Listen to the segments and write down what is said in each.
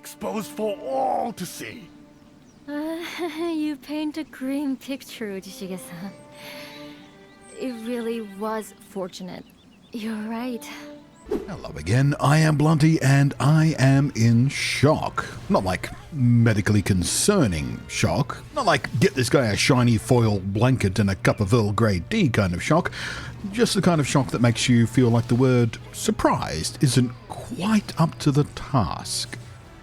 exposed for all to see. You paint a grim picture, Uchishige-san. It really was fortunate. You're right. Hello again, I am Blunty and I am in shock. Not like medically concerning shock. Not like get this guy a shiny foil blanket and a cup of Earl Grey tea kind of shock. Just the kind of shock that makes you feel like the word surprised isn't quite up to the task.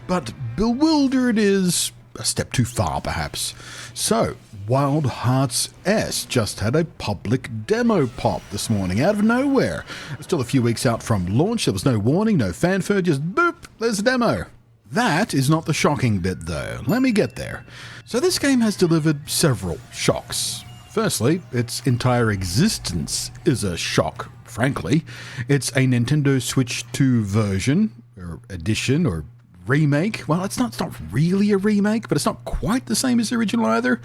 But bewildered is a step too far perhaps. So, Wild Hearts S just had a public demo pop this morning out of nowhere. Still a few weeks out from launch, there was no warning, no fanfare, just boop, there's a demo. That is not the shocking bit though, let me get there. So this game has delivered several shocks. Firstly, its entire existence is a shock, frankly. It's a Nintendo Switch 2 version, or edition, or remake. Well, it's not really a remake, but it's not quite the same as the original either.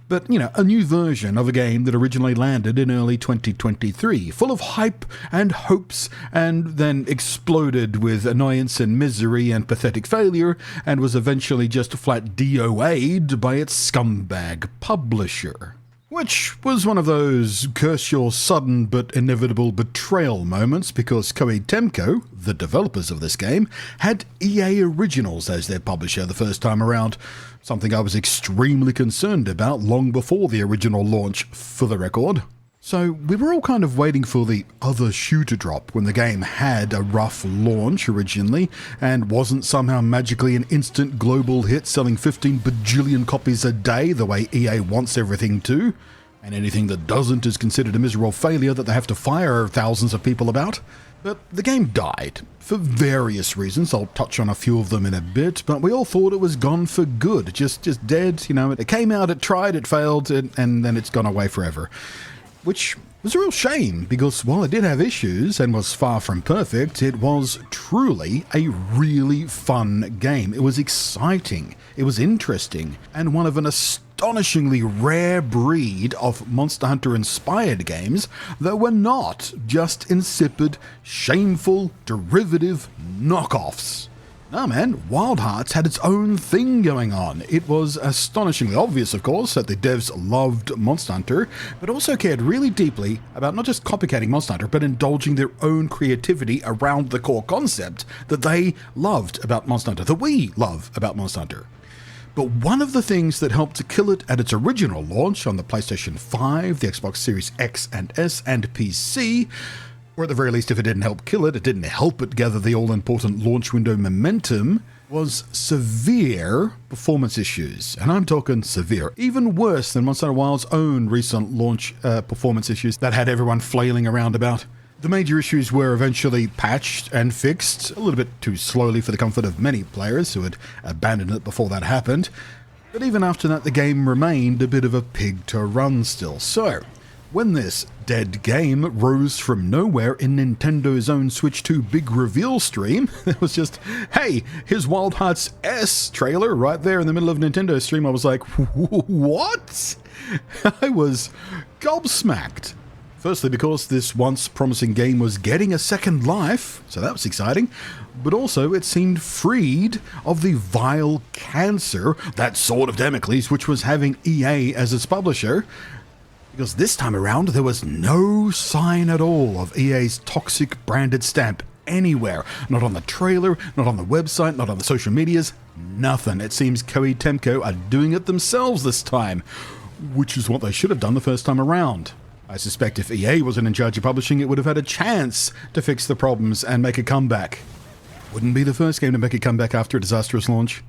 But, you know, a new version of a game that originally landed in early 2023, full of hype and hopes, and then exploded with annoyance and misery and pathetic failure, and was eventually just flat DOA'd by its scumbag publisher. Which was one of those curse your sudden but inevitable betrayal moments because Koei Tecmo, the developers of this game, had EA Originals as their publisher the first time around, something I was extremely concerned about long before the original launch, for the record. So we were all kind of waiting for the other shoe to drop when the game had a rough launch originally and wasn't somehow magically an instant global hit selling 15 bajillion copies a day the way EA wants everything to, and anything that doesn't is considered a miserable failure that they have to fire thousands of people about. But the game died, for various reasons. I'll touch on a few of them in a bit, but we all thought it was gone for good, just dead. You know, it came out, it tried, it failed, and then it's gone away forever. Which was a real shame, because while it did have issues and was far from perfect, it was truly a really fun game. It was exciting, it was interesting, and one of an astonishingly rare breed of Monster Hunter-inspired games that were not just insipid, shameful, derivative knockoffs. No man, Wild Hearts had its own thing going on. It was astonishingly obvious, of course, that the devs loved Monster Hunter, but also cared really deeply about not just copycatting Monster Hunter, but indulging their own creativity around the core concept that they loved about Monster Hunter, that we love about Monster Hunter. But one of the things that helped to kill it at its original launch on the PlayStation 5, the Xbox Series X and S, and PC, or at the very least, if it didn't help kill it, it didn't help it gather the all-important launch window momentum, was severe performance issues. And I'm talking severe. Even worse than Monster Hunter Wild's own recent launch performance issues that had everyone flailing around about. The major issues were eventually patched and fixed, a little bit too slowly for the comfort of many players who had abandoned it before that happened. But even after that, the game remained a bit of a pig to run still. So, when this dead game rose from nowhere in Nintendo's own Switch 2 big reveal stream, it was just, hey, here's Wild Hearts S trailer right there in the middle of Nintendo's stream. I was like, what? I was gobsmacked. Firstly, because this once promising game was getting a second life, so that was exciting, but also it seemed freed of the vile cancer, that sword of Damocles, which was having EA as its publisher. Because this time around, there was no sign at all of EA's toxic branded stamp anywhere. Not on the trailer, not on the website, not on the social medias, nothing. It seems Koei Tecmo are doing it themselves this time, which is what they should have done the first time around. I suspect if EA wasn't in charge of publishing, it would have had a chance to fix the problems and make a comeback. Wouldn't be the first game to make a comeback after a disastrous launch.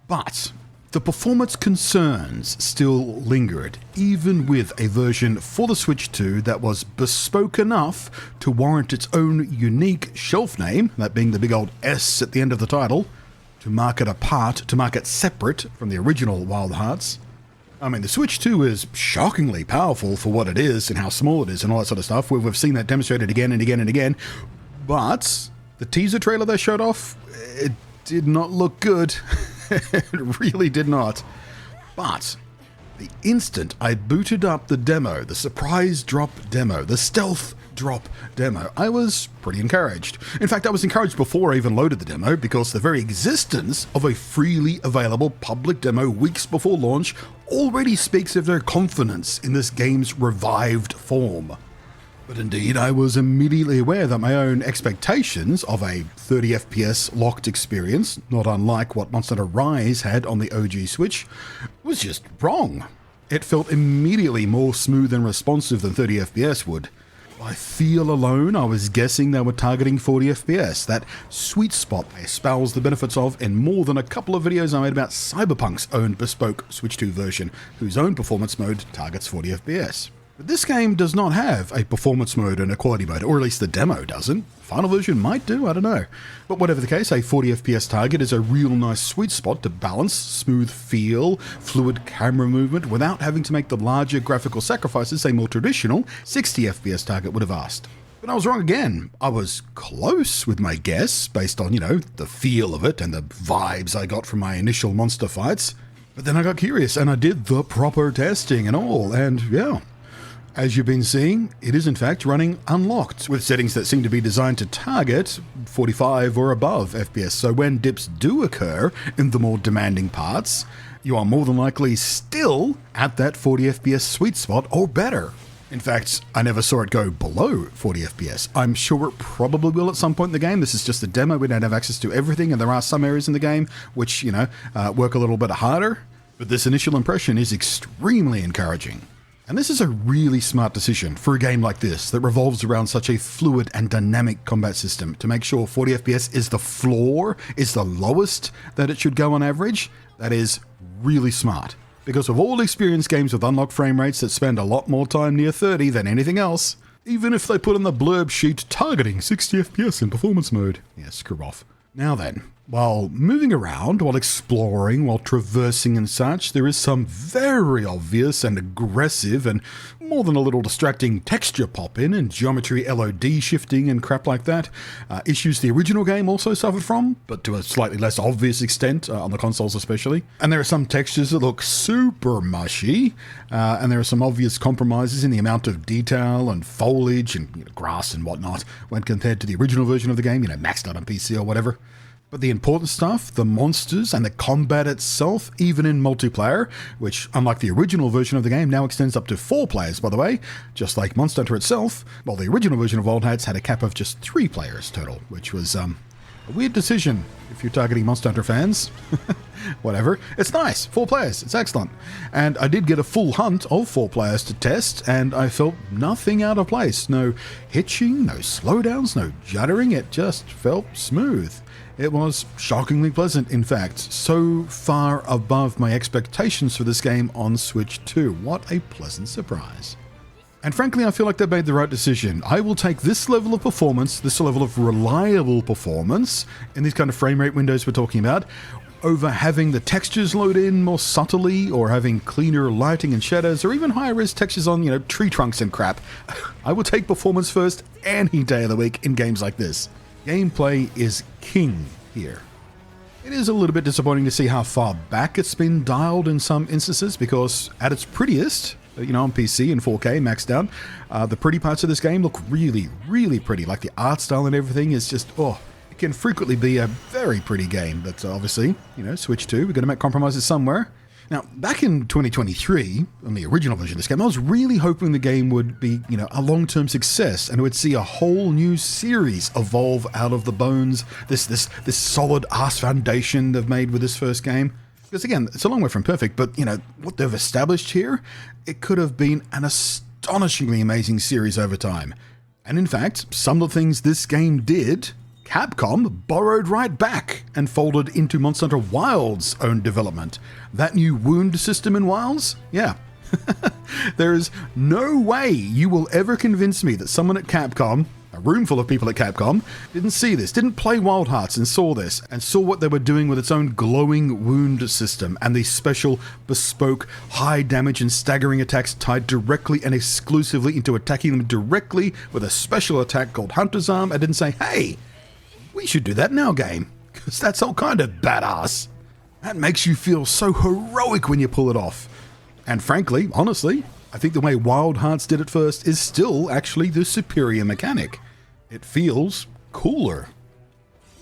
But the performance concerns still lingered, even with a version for the Switch 2 that was bespoke enough to warrant its own unique shelf name, that being the big old S at the end of the title, to mark it apart, to mark it separate from the original Wild Hearts. I mean, the Switch 2 is shockingly powerful for what it is and how small it is and all that sort of stuff. We've seen that demonstrated again and again and again. But the teaser trailer they showed off, it did not look good. It really did not. But the instant I booted up the demo, the surprise drop demo, the stealth drop demo, I was pretty encouraged. In fact, I was encouraged before I even loaded the demo because the very existence of a freely available public demo weeks before launch already speaks of their confidence in this game's revived form. But indeed, I was immediately aware that my own expectations of a 30 FPS locked experience, not unlike what Monster Hunter Rise had on the OG Switch, was just wrong. It felt immediately more smooth and responsive than 30 FPS would. By feel alone, I was guessing they were targeting 40 FPS, that sweet spot I espouse the benefits of in more than a couple of videos I made about Cyberpunk's own bespoke Switch 2 version, whose own performance mode targets 40 FPS. But this game does not have a performance mode and a quality mode, or at least the demo doesn't. Final version might do, I don't know. But whatever the case, a 40 FPS target is a real nice sweet spot to balance smooth feel, fluid camera movement, without having to make the larger graphical sacrifices a more traditional 60 FPS target would have asked. But I was wrong again. I was close with my guess, based on, the feel of it and the vibes I got from my initial monster fights. But then I got curious and I did the proper testing and all, and yeah. As you've been seeing, it is in fact running unlocked, with settings that seem to be designed to target 45 or above FPS, so when dips do occur in the more demanding parts, you are more than likely still at that 40 FPS sweet spot or better. In fact, I never saw it go below 40 FPS. I'm sure it probably will at some point in the game. This is just a demo, we don't have access to everything, and there are some areas in the game which, work a little bit harder, but this initial impression is extremely encouraging. And this is a really smart decision for a game like this that revolves around such a fluid and dynamic combat system to make sure 40 FPS is the floor, is the lowest that it should go on average. That is really smart. Because of all experienced games with unlocked frame rates that spend a lot more time near 30 than anything else, even if they put on the blurb sheet targeting 60 FPS in performance mode. Yeah, screw off. Now then, while moving around, while exploring, while traversing and such, there is some very obvious and aggressive and more than a little distracting texture pop-in and geometry LOD shifting and crap like that. Issues the original game also suffered from, but to a slightly less obvious extent, on the consoles especially. And there are some textures that look super mushy, and there are some obvious compromises in the amount of detail and foliage and grass and whatnot when compared to the original version of the game, maxed out on PC or whatever. But the important stuff, the monsters and the combat itself, even in multiplayer, which unlike the original version of the game now extends up to 4 players by the way, just like Monster Hunter itself, while the original version of Old Hats had a cap of just 3 players total, which was a weird decision if you're targeting Monster Hunter fans. Whatever, it's nice, 4 players, it's excellent. And I did get a full hunt of 4 players to test, and I felt nothing out of place. No hitching, no slowdowns, no juddering, it just felt smooth. It was shockingly pleasant, in fact, so far above my expectations for this game on Switch 2. What a pleasant surprise. And frankly, I feel like they made the right decision. I will take this level of performance, this level of reliable performance, in these kind of frame rate windows we're talking about, over having the textures load in more subtly, or having cleaner lighting and shadows, or even higher res textures on, tree trunks and crap. I will take performance first any day of the week in games like this. Gameplay is king here. It is a little bit disappointing to see how far back it's been dialed in some instances, because at its prettiest, on PC in 4K maxed out, the pretty parts of this game look really, really pretty. Like the art style and everything is just, it can frequently be a very pretty game. But obviously, Switch 2, we're going to make compromises somewhere. Now, back in 2023, on the original version of this game, I was really hoping the game would be, a long-term success, and it would see a whole new series evolve out of the bones, this solid ass foundation they've made with this first game. Because again, it's a long way from perfect, but, what they've established here, it could have been an astonishingly amazing series over time. And in fact, some of the things this game did, Capcom borrowed right back and folded into Monster Hunter Wilds' own development. That new wound system in Wilds? Yeah. There is no way you will ever convince me that someone at Capcom, a room full of people at Capcom, didn't see this, didn't play Wild Hearts and saw this, and saw what they were doing with its own glowing wound system and the special, bespoke, high damage and staggering attacks tied directly and exclusively into attacking them directly with a special attack called Hunter's Arm, and didn't say, hey, we should do that in our game, because that's all kind of badass. That makes you feel so heroic when you pull it off. And frankly, honestly, I think the way Wild Hearts did it first is still actually the superior mechanic. It feels cooler.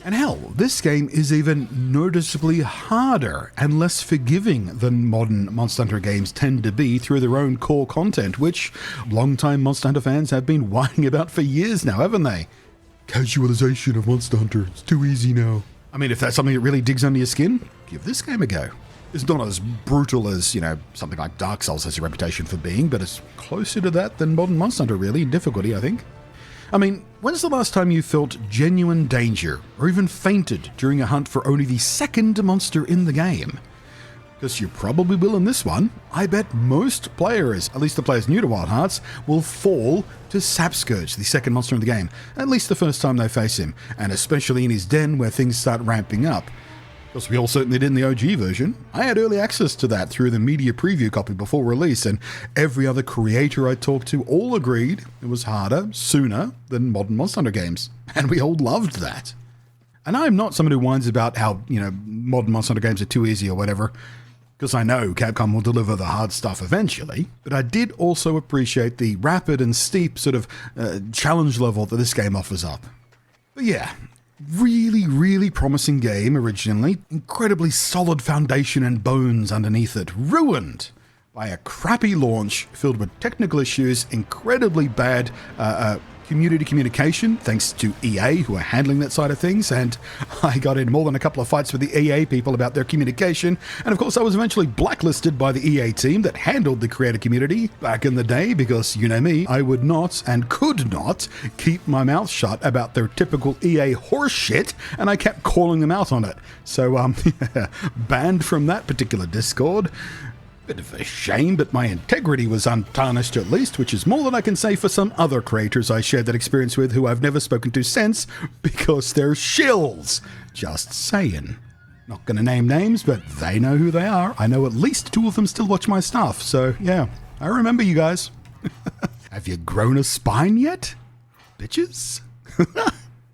And hell, this game is even noticeably harder and less forgiving than modern Monster Hunter games tend to be through their own core content, which longtime Monster Hunter fans have been whining about for years now, haven't they? Casualization of Monster Hunter, it's too easy now. I mean, if that's something that really digs under your skin, give this game a go. It's not as brutal as, something like Dark Souls has a reputation for being, but it's closer to that than modern Monster Hunter really, in difficulty, I think. I mean, when's the last time you felt genuine danger, or even fainted during a hunt for only the second monster in the game? Because you probably will in this one. I bet most players, at least the players new to Wild Hearts, will fall to Sapscourge, the second monster in the game, at least the first time they face him, and especially in his den where things start ramping up. Because we all certainly did in the OG version. I had early access to that through the media preview copy before release, and every other creator I talked to all agreed it was harder, sooner than modern Monster Hunter games. And we all loved that. And I'm not someone who whines about how, modern Monster Hunter games are too easy or whatever, because I know Capcom will deliver the hard stuff eventually, but I did also appreciate the rapid and steep sort of challenge level that this game offers up. But yeah, really, really promising game originally, incredibly solid foundation and bones underneath it, ruined by a crappy launch filled with technical issues, incredibly bad community communication, thanks to EA, who are handling that side of things, and I got in more than a couple of fights with the EA people about their communication, and of course I was eventually blacklisted by the EA team that handled the creator community back in the day, because, you know me, I would not and could not keep my mouth shut about their typical EA horseshit, and I kept calling them out on it. So, banned from that particular Discord. Bit of a shame, but my integrity was untarnished at least, which is more than I can say for some other creators I shared that experience with who I've never spoken to since, because they're shills. Just saying. Not gonna name names, but they know who they are. I know at least 2 of them still watch my stuff, so yeah, I remember you guys. Have you grown a spine yet, bitches?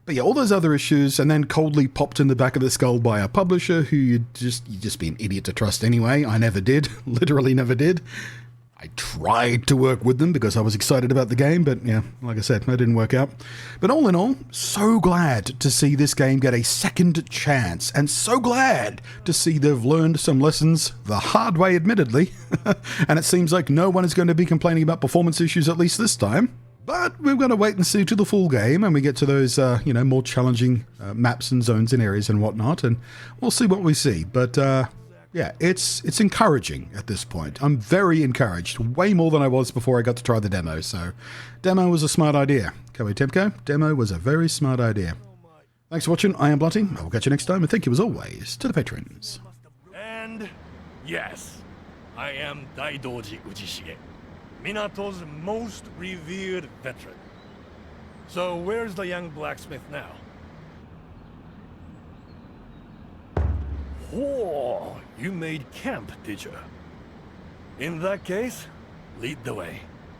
But yeah, all those other issues, and then coldly popped in the back of the skull by a publisher who you'd just be an idiot to trust anyway. I never did. Literally never did. I tried to work with them because I was excited about the game, but yeah, like I said, that didn't work out. But all in all, so glad to see this game get a second chance, and so glad to see they've learned some lessons the hard way, admittedly. And it seems like no one is going to be complaining about performance issues, at least this time. But we're going to wait and see to the full game, and we get to those, more challenging maps and zones and areas and whatnot, and we'll see what we see. But yeah, it's encouraging at this point. I'm very encouraged, way more than I was before I got to try the demo. So, demo was a smart idea. Koei Tecmo, demo was a very smart idea. Thanks for watching. I am Blunty. I will catch you next time, and thank you as always to the patrons. And yes, I am Daidoji Ujishige, Minato's most revered veteran. So where's the young blacksmith now? Oh, you made camp, did you? In that case, lead the way.